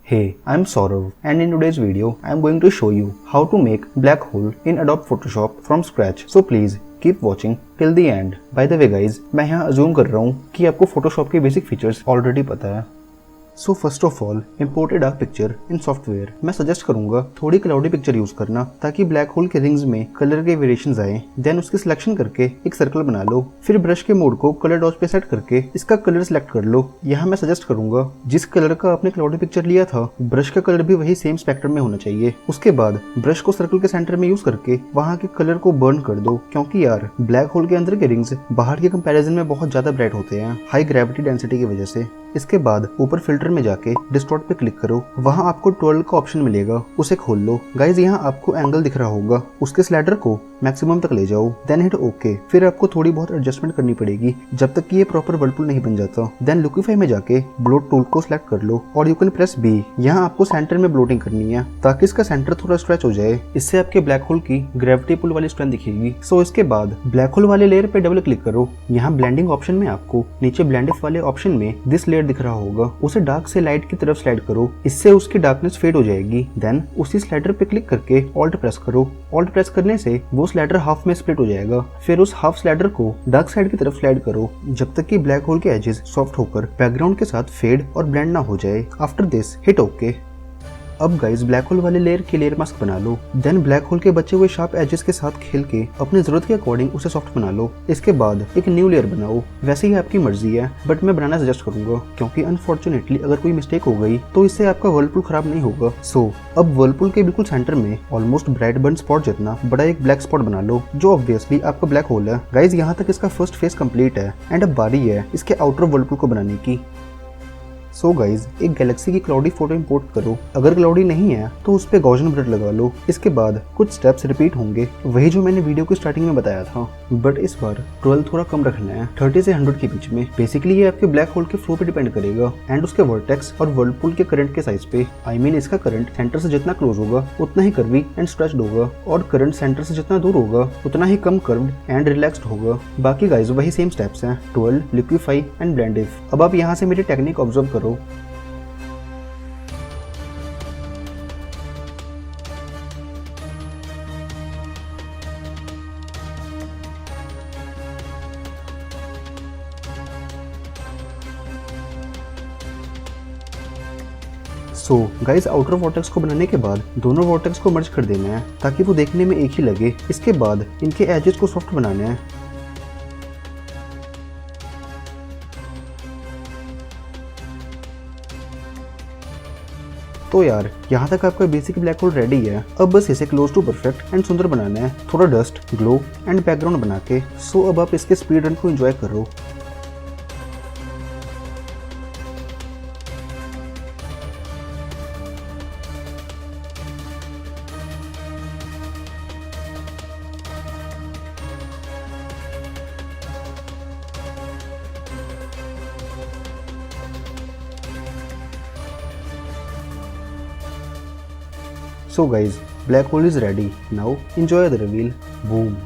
Hey, I'm Sourav, and in today's video, I'm going to show you how to make black hole in Adobe Photoshop from scratch. So please keep watching till the end. By the way guys, मैं यहाँ assume कर रहा हूँ कि आपको Photoshop के basic features already पता है. So first of all, import a dark picture in software. मैं सजेस्ट करूंगा थोड़ी क्लाउडी पिक्चर यूज करना ताकि ब्लैक होल के रिंग्स में कलर के वेरिएशंस आए. देन उसकी सिलेक्शन करके एक सर्कल बना लो. फिर ब्रश के मोड को कलर डॉज पे सेट करके इसका कलर सिलेक्ट कर लो. यहाँ मैं सजेस्ट करूंगा जिस कलर का आपने क्लाउडी पिक्चर लिया था ब्रश का कलर भी वही सेम स्पेक्ट्रम में होना चाहिए. उसके बाद ब्रश को सर्कल के सेंटर में यूज करके वहाँ के कलर को बर्न कर दो, क्योंकि यार ब्लैक होल के अंदर के रिंग्स बाहर के कंपैरिजन में बहुत ज्यादा ब्राइट होते हैं हाई ग्रेविटी डेंसिटी की वजह से. इसके बाद ऊपर फिल्टर में जाके डिस्टॉर्ट पे क्लिक करो. वहां आपको 12 का ऑप्शन मिलेगा, उसे खोल लो. गाइज यहाँ आपको एंगल दिख रहा होगा, उसके स्लाइडर को मैक्सिमम तक ले जाओ. Then hit okay. फिर आपको थोड़ी बहुत एडजस्टमेंट करनी पड़ेगी जब तक कि ये प्रॉपर वर्लपुल नहीं बन जाता. देन लिक्विफाई में जाके ब्लोट टूल को सिलेक्ट कर लो और यू कैन प्रेस बी. यहाँ आपको सेंटर में ब्लोटिंग करनी है ताकि इसका सेंटर थोड़ा स्ट्रेच हो जाए. इससे आपके ब्लैक होल की ग्रेविटी पुल वाली स्ट्रेंथ दिखेगी. सो इसके बाद ब्लैक होल वाले लेयर पे डबल क्लिक करो. यहाँ ब्लेंडिंग ऑप्शन में आपको नीचे ब्लेंडिफ वाले ऑप्शन में दिस लेयर दिख रहा होगा, उसे डार्क से लाइट की तरफ स्लाइड करो. इससे उसकी डार्कनेस फेड हो जाएगी. देन उसी स्लाइडर पे क्लिक करके ऑल्ट प्रेस करो. ऑल्ट प्रेस करने से वो स्लाइडर हाफ में स्प्लिट हो जाएगा. फिर उस हाफ स्लाइडर को डार्क साइड की तरफ स्लाइड करो जब तक कि ब्लैक होल के एजेस सॉफ्ट होकर बैकग्राउंड के साथ फेड और ब्लेंड ना हो जाए. After this hit okay. अब गाइज ब्लैक होल वाले लेयर की लेयर मास्क बना लो. देन ब्लैक होल के बचे हुए शार्प एजेस के साथ खेल के अपनी जरूरत के अकॉर्डिंग उसे सॉफ्ट बना लो. इसके बाद एक न्यू लेयर बनाओ. वैसे ही आपकी मर्जी है बट मैं बनाना सजेस्ट करूंगा क्योंकि अनफॉर्चुनेटली अगर कोई मिस्टेक हो गई तो इससे आपका वर्लपुल खराब नहीं होगा. सो अब वर्लपुल के बिल्कुल सेंटर में ऑलमोस्ट ब्राइट बर्न स्पॉट जितना बड़ा एक ब्लैक स्पॉट बना लो जो ऑब्वियसली आपका ब्लैक होल है. गाइज यहाँ तक इसका फर्स्ट फेस कंप्लीट है एंड अब बारी है इसके आउटर वर्लपुल को बनाने की. सो गाइज एक गैलेक्सी की क्लाउडी फोटो इंपोर्ट करो. अगर क्लाउडी नहीं है तो उस पे गॉसियन ब्लर लगा लो. इसके बाद कुछ स्टेप्स रिपीट होंगे, वही जो मैंने वीडियो की स्टार्टिंग में बताया था, बट इस बार 12 थोड़ा कम रखना है, 30 से 100 के बीच में. बेसिकली ये आपके ब्लैक होल के फ्लो पे डिपेंड करेगा एंड उसके वर्टेक्स और वर्लपुल के करंट के साइज पे. आई मीन इसका करंट सेंटर से जितना क्लोज होगा उतना ही कर्वी एंड स्ट्रेच्ड होगा और करंट सेंटर से जितना दूर होगा उतना ही कम कर्व्ड एंड रिलैक्स्ड होगा. बाकी गाइज वही सेम स्टेप्स हैं, 12, लिक्विफाई एंड ब्लेंडिफ. अब आप यहाँ से मेरी टेक्निक ऑब्जर्व करो. सो गाइज आउटर वॉर्टेक्स को बनाने के बाद दोनों वॉर्टेक्स को मर्ज कर देना है ताकि वो देखने में एक ही लगे. इसके बाद इनके एजेस को सॉफ्ट बनाना है. तो यार यहाँ तक आपका बेसिक ब्लैक होल रेडी है. अब बस इसे क्लोज टू परफेक्ट एंड सुंदर बनाना है, थोड़ा डस्ट, ग्लो एंड बैकग्राउंड बना के. सो अब आप इसके स्पीड रन को एंजॉय करो. So guys, black hole is ready. Now enjoy the reveal. Boom.